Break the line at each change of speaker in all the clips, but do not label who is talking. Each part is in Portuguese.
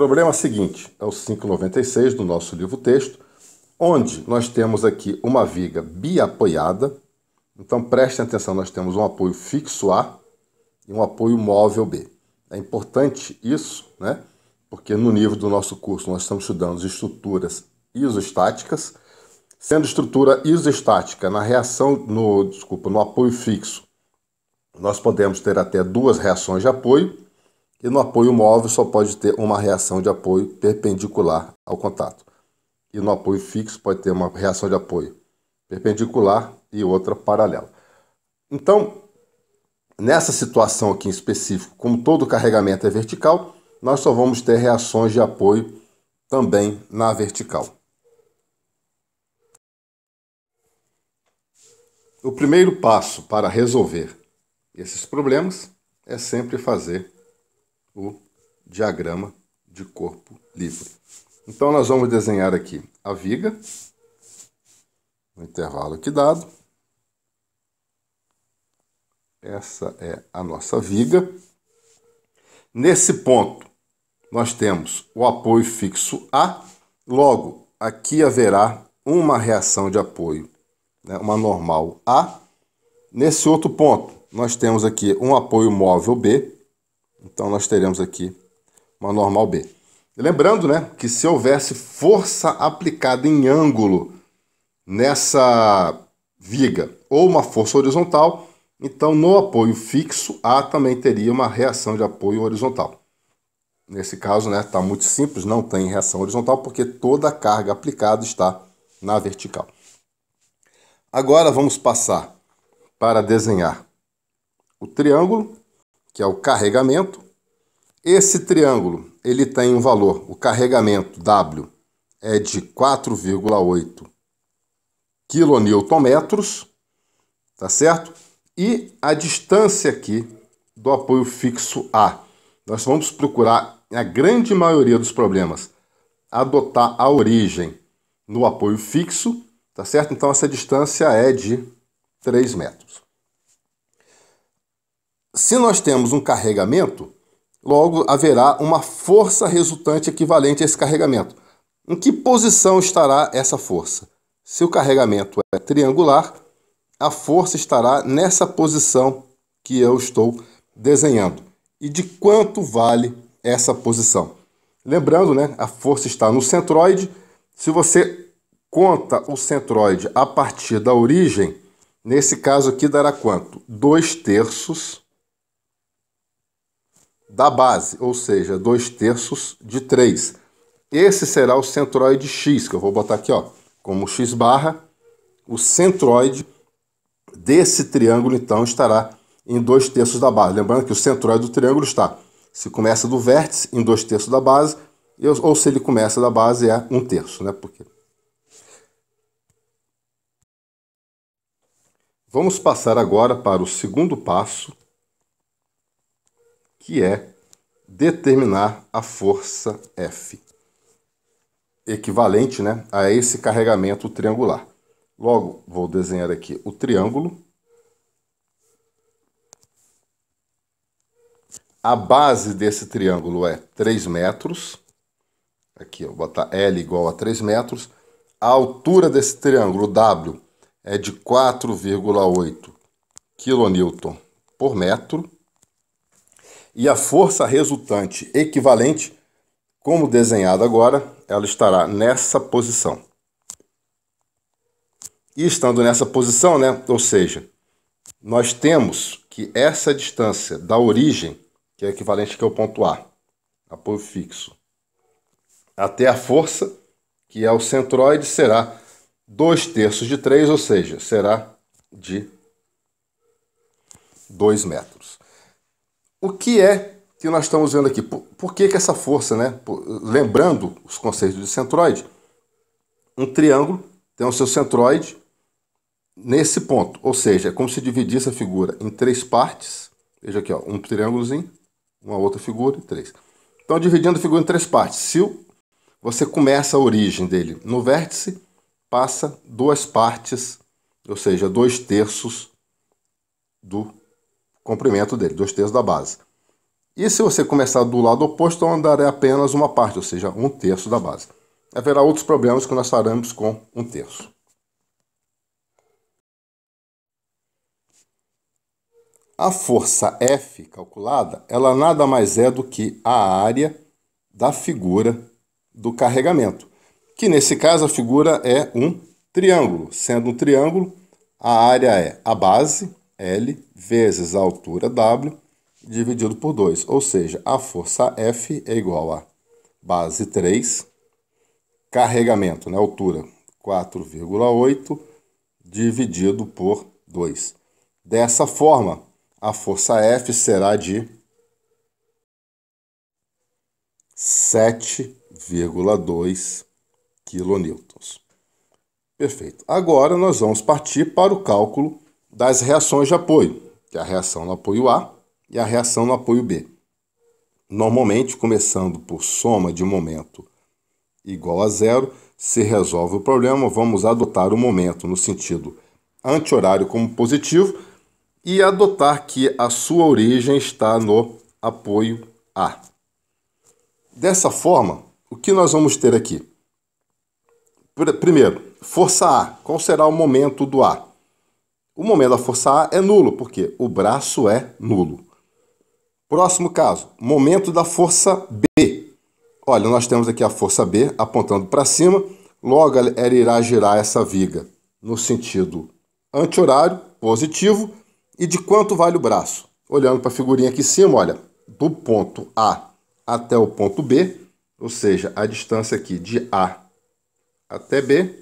problema seguinte é o 596 do nosso livro-texto, onde nós temos aqui uma viga biapoiada. Então prestem atenção, nós temos um apoio fixo A e um apoio móvel B. É importante isso, né? Porque no nível do nosso curso nós estamos estudando estruturas isostáticas. Sendo estrutura isostática, na reação, no apoio fixo, nós podemos ter até duas reações de apoio, e no apoio móvel só pode ter uma reação de apoio perpendicular ao contato. E no apoio fixo pode ter uma reação de apoio perpendicular e outra paralela. Então, nessa situação aqui em específico, como todo carregamento é vertical, nós só vamos ter reações de apoio também na vertical. O primeiro passo para resolver esses problemas é sempre fazer o diagrama de corpo livre. Então nós vamos desenhar aqui a viga, no intervalo aqui dado. Essa é a nossa viga. Nesse ponto nós temos o apoio fixo A, logo aqui haverá uma reação de apoio, né, uma normal A. Nesse outro ponto nós temos aqui um apoio móvel B, então nós teremos aqui uma normal B. E lembrando, né, que se houvesse força aplicada em ângulo nessa viga ou uma força horizontal, então no apoio fixo A também teria uma reação de apoio horizontal. Nesse caso, né, está muito simples, não tem reação horizontal porque toda a carga aplicada está na vertical. Agora vamos passar para desenhar o triângulo, que é o carregamento. Esse triângulo, ele tem um valor, o carregamento W é de 4,8 kN, tá certo? E a distância aqui do apoio fixo A. Nós vamos procurar, na grande maioria dos problemas, adotar a origem no apoio fixo, tá certo? Então essa distância é de 3 metros. Se nós temos um carregamento, logo haverá uma força resultante equivalente a esse carregamento. Em que posição estará essa força? Se o carregamento é triangular, a força estará nessa posição que eu estou desenhando. E de quanto vale essa posição? Lembrando, né, a força está no centroide. Se você conta o centroide a partir da origem, nesse caso aqui dará quanto? 2/3 da base, ou seja, 2/3 de 3. Esse será o centroide X, que eu vou botar aqui, ó, como X barra. O centroide desse triângulo, então, estará em 2/3 da base. Lembrando que o centroide do triângulo está, se começa do vértice, em 2/3 da base, ou se ele começa da base, é 1/3, né? Porque... Vamos passar agora para o segundo passo, que é determinar a força F, equivalente, né, a esse carregamento triangular. Logo, vou desenhar aqui o triângulo. A base desse triângulo é 3 metros. Aqui, eu vou botar L igual a 3 metros. A altura desse triângulo, W, é de 4,8 kN por metro. E a força resultante equivalente, como desenhado agora, ela estará nessa posição. E estando nessa posição, né, ou seja, nós temos que essa distância da origem, que é equivalente aqui ao ponto A, apoio fixo, até a força, que é o centroide, será 2/3 de 3, ou seja, será de 2 metros. O que é que nós estamos vendo aqui? Por que essa força, né? Lembrando os conceitos de centroide, um triângulo tem o seu centroide nesse ponto, ou seja, é como se dividisse a figura em 3 partes. Veja aqui, ó, um triângulozinho, uma outra figura e 3. Então, dividindo a figura em 3 partes. Se você começa a origem dele no vértice, passa 2 partes, ou seja, 2/3 do comprimento dele, 2/3 da base. E se você começar do lado oposto, andará apenas uma parte, ou seja, 1/3 da base. Haverá outros problemas que nós faremos com 1/3. A força F calculada, ela nada mais é do que a área da figura do carregamento, que nesse caso a figura é um triângulo. Sendo um triângulo, a área é a base, L, vezes a altura, W, dividido por 2. Ou seja, a força F é igual a base 3, carregamento, né, altura 4,8, dividido por 2. Dessa forma, a força F será de 7,2 kN. Perfeito. Agora nós vamos partir para o cálculo das reações de apoio, que é a reação no apoio A e a reação no apoio B. Normalmente, começando por soma de momento igual a zero, se resolve o problema. Vamos adotar o momento no sentido anti-horário como positivo e adotar que a sua origem está no apoio A. Dessa forma, o que nós vamos ter aqui? Primeiro, força A. Qual será o momento do A? O momento da força A é nulo, porque o braço é nulo. Próximo caso, momento da força B. Olha, nós temos aqui a força B apontando para cima, logo ela irá girar essa viga no sentido anti-horário, positivo. E de quanto vale o braço? Olhando para a figurinha aqui em cima, olha, do ponto A até o ponto B, ou seja, a distância aqui de A até B,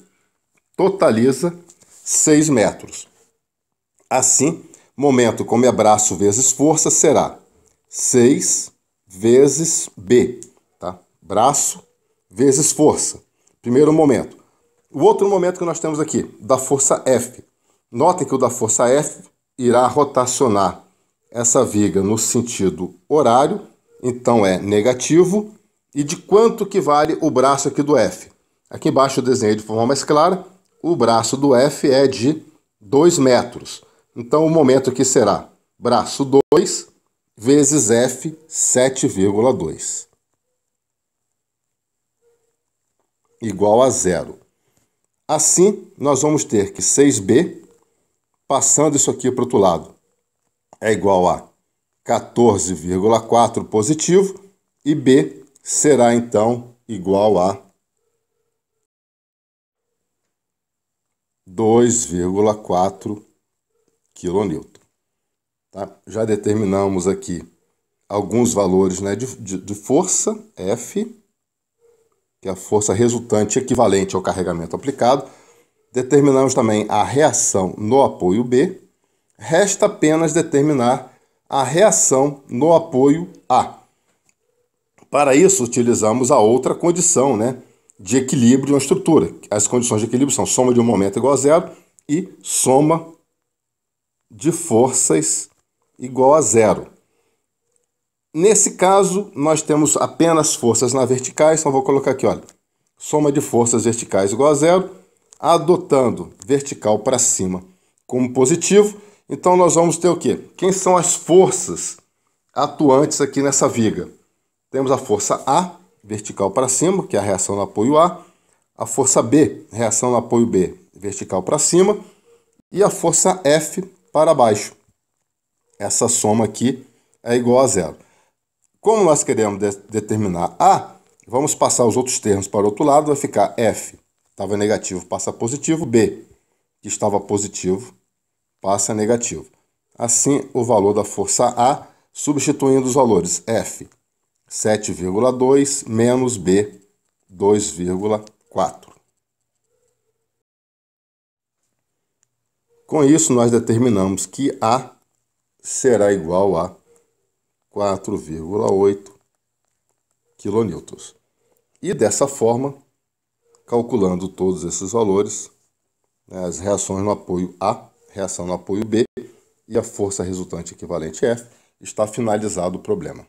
totaliza 6 metros. Assim, momento como é braço vezes força será 6 vezes B, tá? Braço vezes força. Primeiro momento. O outro momento que nós temos aqui, da força F. Notem que o da força F irá rotacionar essa viga no sentido horário, então é negativo. E de quanto que vale o braço aqui do F? Aqui embaixo eu desenhei de forma mais clara, o braço do F é de 2 metros. Então o momento aqui será braço 2 vezes F, 7,2. Igual a zero. Assim, nós vamos ter que 6B, passando isso aqui para o outro lado, é igual a 14,4 positivo, e B será então igual a 2,4 kN. Tá? Já determinamos aqui alguns valores, né, de força, F, que é a força resultante equivalente ao carregamento aplicado. Determinamos também a reação no apoio B. Resta apenas determinar a reação no apoio A. Para isso, utilizamos a outra condição, né, de equilíbrio de uma estrutura. As condições de equilíbrio são soma de um momento igual a zero e soma de forças igual a zero. Nesse caso, nós temos apenas forças na verticais, então vou colocar aqui, olha, soma de forças verticais igual a zero, adotando vertical para cima como positivo. Então nós vamos ter o quê? Quem são as forças atuantes aqui nessa viga? Temos a força A, vertical para cima, que é a reação no apoio a força B, reação no apoio B, vertical para cima, e a força F para baixo. Essa soma aqui é igual a zero. Como nós queremos determinar A, vamos passar os outros termos para o outro lado, vai ficar F, estava negativo, passa positivo, B, que estava positivo, passa negativo. Assim, o valor da força A, substituindo os valores F, 7,2, menos B, 2,4. Com isso, nós determinamos que A será igual a 4,8 kN. E dessa forma, calculando todos esses valores, né, as reações no apoio A, reação no apoio B e a força resultante equivalente F, está finalizado o problema.